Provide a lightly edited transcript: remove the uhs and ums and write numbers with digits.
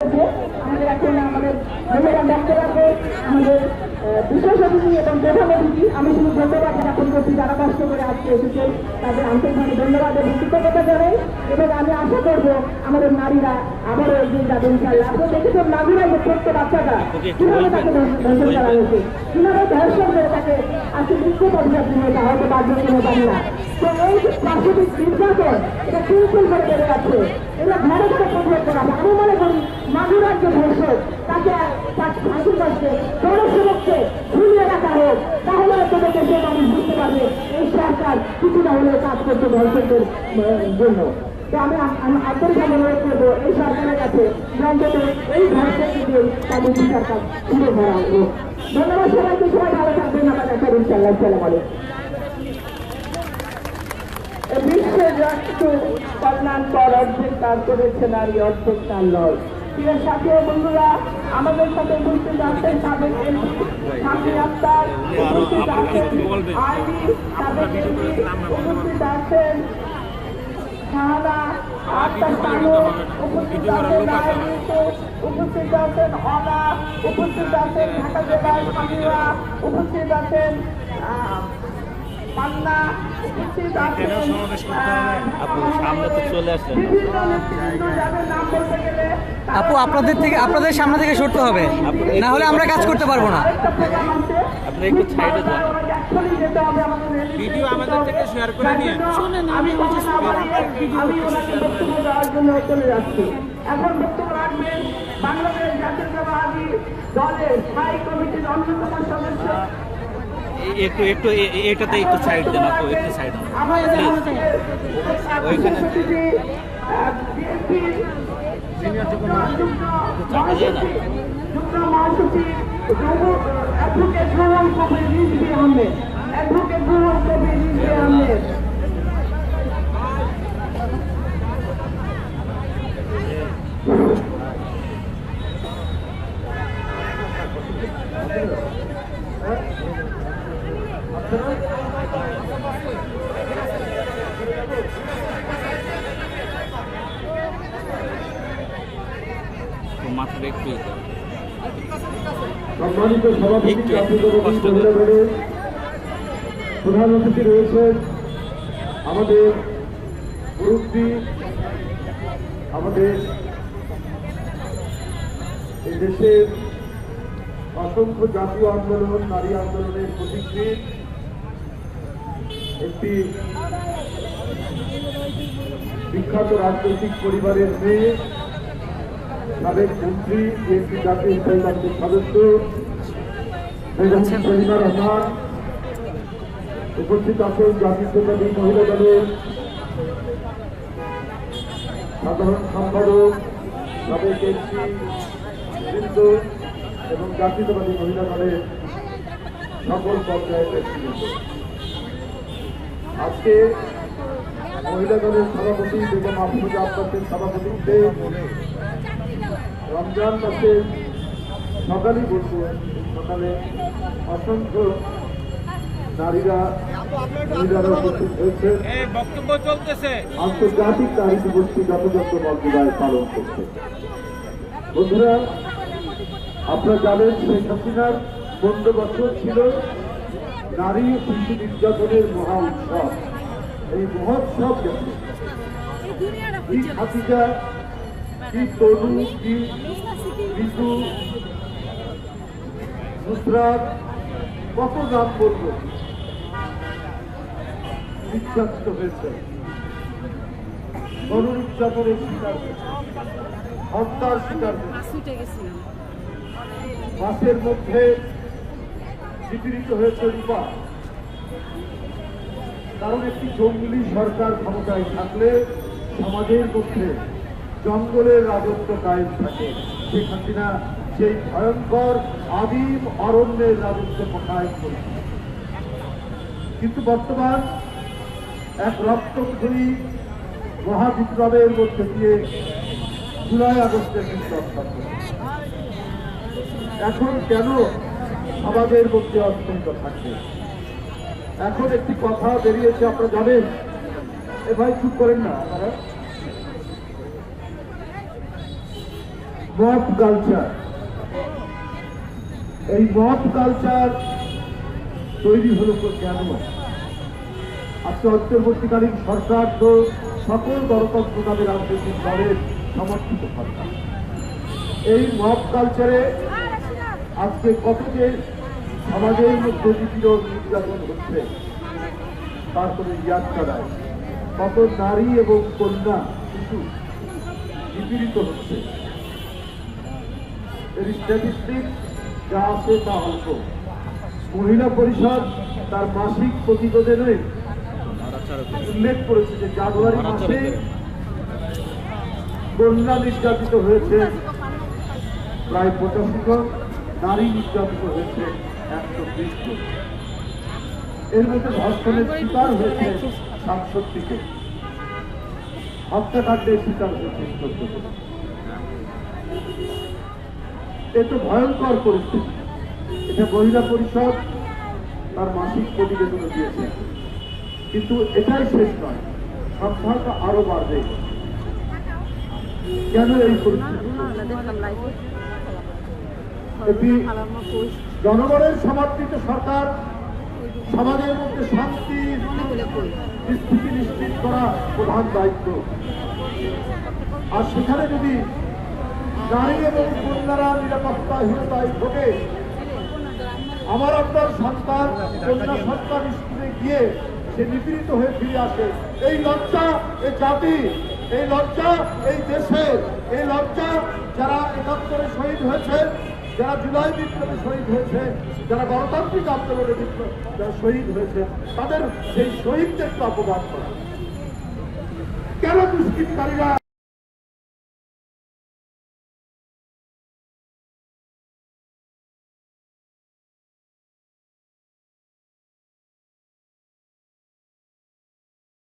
আমাদের এখন আমাদের ধন্যবাদ রাখতে পারবে আমাদের বিশেষ অতিথি এবং প্রধান অতিথি। আমি শুধু ধন্যবাদ জ্ঞাপন করছি যারা কষ্ট করে আজকে এসেছে, তাদের আন্তরিকভাবে ধন্যবাদ এবং কৃতজ্ঞতা জানাই। এবং আমি আশা করবো আমাদের নারীরা আবারও একদিন যাবে ইনশাল্লাহ। আপনারা দেখেছেন নারীরা যে ছোট্ট বাচ্চাটা কিভাবে তাকে ধর্ষণ করা হয়েছে, কিভাবে ধর্ষণ করে তাকে আজকে বিক্ষোভ অভিযাত্রী হয়েছে, হয়তো বাধ্য কোনো জানি না। তো এই যে প্রাকৃতিক নির্যাতন এটা কুলকুল করে বেড়ে যাচ্ছে, এগুলো ঘরে ঘরে প্রতিরোধ করা হবে। আমি মনে করি মাগুরার যে ধর্ষক তাকে ফাঁসির কাছে জনসেবককে ঝুলিয়ে রাখা হোক, তাহলে তোদেরকে সে মানুষ বুঝতে পারবে এই সরকার কিছুটা হলেও কাজ করছে ধর্ষকদের জন্য। তো আমি আন্তরিকভাবে অনুরোধ করবো এই সরকারের কাছে অন্তত এই ধর্ষকদের তাদের বিচার কাজ তুলে ধরা হোক। ধন্যবাদ সবাইকে, সবাই ভালো থাকবেন। আমরা দেখা ইনশাল্লাহ। আসসালামু আলাইকুম। বিশ্বের রাষ্ট্র কল্যাণ কর অর্ধেক কাজ করেছে নারী, অর্ধেক তার লড়। প্রিয় সাথী ও বন্ধুরা, আমাদের সাথে উপস্থিত আছেন সাবেক এমপি সাথী আক্তার, উপস্থিত আছেন আইনি সাবেক এমপি, উপস্থিত আছেন শাহানা আক্তার সানু, উপস্থিত আছেন উপস্থিত আছেন অলা, উপস্থিত আছেন ঢাকা জেলার সামিরা, উপস্থিত আছেন পান্না, উপস্থিত আছেন আপু আপনাদের সামনে থেকে সরতে হবে, না হলে আমরা কাজ করতে পারবো না। আপনি একটু সাইডে যান, ভিডিও আমাদের থেকে শেয়ার করে নিয়ে শুনেন। আমি চলে যাচ্ছি। এখন বক্তব্য রাখবেন বাংলাদেশ জাতীয়তাবাদী দলের স্থায়ী কমিটির অন্যতম সদস্য। একটু এটাতে একটু সাইড দেন আপু, একটু সাইড দেন ওইখানে মহাসচিব অ্যাডভোকেট রুহুল কবির রিজভী আহমেদ, অ্যাডভোকেট রুহুল কবির রিজভী আহমেদ। মাত্র একটু সম্মানিত সভাপতি, প্রধান অতিথি রয়েছেন আমাদের মুরব্বী, আমাদের এই দেশের অসংখ্য জাতীয় আন্দোলন, নারী আন্দোলনের প্রতিকৃত একটি বিখ্যাত রাজনৈতিক পরিবারের মেয়ে, সাবেক মন্ত্রী, বিএনপি জাতীয় স্থায়ী কমিটির সদস্য বেগম সলিমা রহমান, উপস্থিত আছেন জাতীয়তাবাদী মহিলা দলের সাধারণ সম্পাদক, সাবেক এমপি বৃন্দ এবং জাতীয়তাবাদী মহিলা দলের সকল পর্যায়ের ব্যক্তিবৃন্দ। আজকে মহিলা দলের সভাপতি বেগম আফরোজা আব্বাসের সভাপতিত্বে রমজান মাসের সকালেই বলবো, সকালে অসংখ্য নারীরা মহিলারা উপস্থিত হয়েছে, বক্তব্য চলতেছে, আন্তর্জাতিক নারী দিবসটি যথাযথ মর্যাদায় পালন করছে। বন্ধুরা, আপনারা জানেন শেখ হাসিনার 15 বছর ছিল নারী শিশু নির্যাতনের মহা উৎসব। এই মহোৎসব গেছে কি খাদিজা, কি তনু, কি ঋতু, নুসরাত, কত নাম বলব, নির্যাতিত হয়েছে, গণনির্যাতনের শিকার হয়েছে, হত্যার শিকার হয়েছে, মাসের মধ্যে নিপীড়িত হয়েছে রূপা। কারণ একটি জঙ্গলি সরকার ক্ষমতায় থাকলে সমাজের মধ্যে জঙ্গলের রাজত্ব কায়েম থাকে। শেখ হাসিনা সেই ভয়ঙ্কর আদিম অরণ্যের রাজত্ব কায়েম করেছে। কিন্তু বর্তমান এক রক্তক্ষয়ী মহাবিপ্লবের মধ্যে দিয়ে জুলাই আগস্টের বিপ্লব থাকবে। এখন কেন আমাদের মধ্যে অস্থিরতা থাকবে? এখন একটি কথা বেরিয়েছে, আপনারা জানেন। এ ভাই চুপ করেন না আপনারা। মব কালচার, এই মব কালচার তৈরি হলো কেন? আজকে অন্তর্বর্তীকালীন সরকার তো সকল গণতন্ত্রবাদী রাজনৈতিক দলের সমর্থিত সরকার। এই মব কালচারে আজকে কত যে সমাজের মধ্যে নিপীড়ন নির্যাতন হচ্ছে তারপরে ইয়াদ করায়, কত নারী এবং কন্যা শিশু নিপীড়িত হচ্ছে। এর স্ট্যাটিস্টিক যা আছে তা অল্প। মহিলা পরিষদ তার মাসিক প্রতিবেদনে উল্লেখ করেছে যে জানুয়ারি মাসে কন্যা নির্যাতিত হয়েছে প্রায় 85 জন, নারী নির্যাতিত হয়েছে 120 জন। এর মধ্যে ধর্ষণের শিকার হয়েছে 67 জন, হত্যাকাণ্ডের শিকার হয়েছে 14 জন। এ তো ভয়ঙ্কর পরিস্থিতি। এটা মহিলা পরিষদ তার মাসিক প্রতিবেদনে দিয়েছে, কিন্তু এটাই শেষ নয়, সংখ্যাটা আরো বাড়বে। কেন এই পরিস্থিতি? এটি জনগণের সমর্থিত সরকার, সমাজের মধ্যে শান্তি স্থিতি নিশ্চিত করা প্রধান দায়িত্ব। আর সেখানে যদি নারী এবং কন্যারা নিরাপত্তাহীনতায় ভোগে, আমার আপনার সন্তান, কন্যা সন্তান স্কুলে গিয়ে সে নিপীড়িত হয়ে ফিরে আসে, এই লজ্জা এই জাতি, এই লজ্জা এই দেশের, এই লজ্জা যারা ৭১ শহীদ হয়েছে, যারা জুলাই বিপ্লবে শহীদ হয়েছে, যারা গণতান্ত্রিক আন্দোলনে যারা শহীদ হয়েছে, তাদের সেই শহীদদেরকে অপমান করা। কেন দুষ্কৃতকারীরা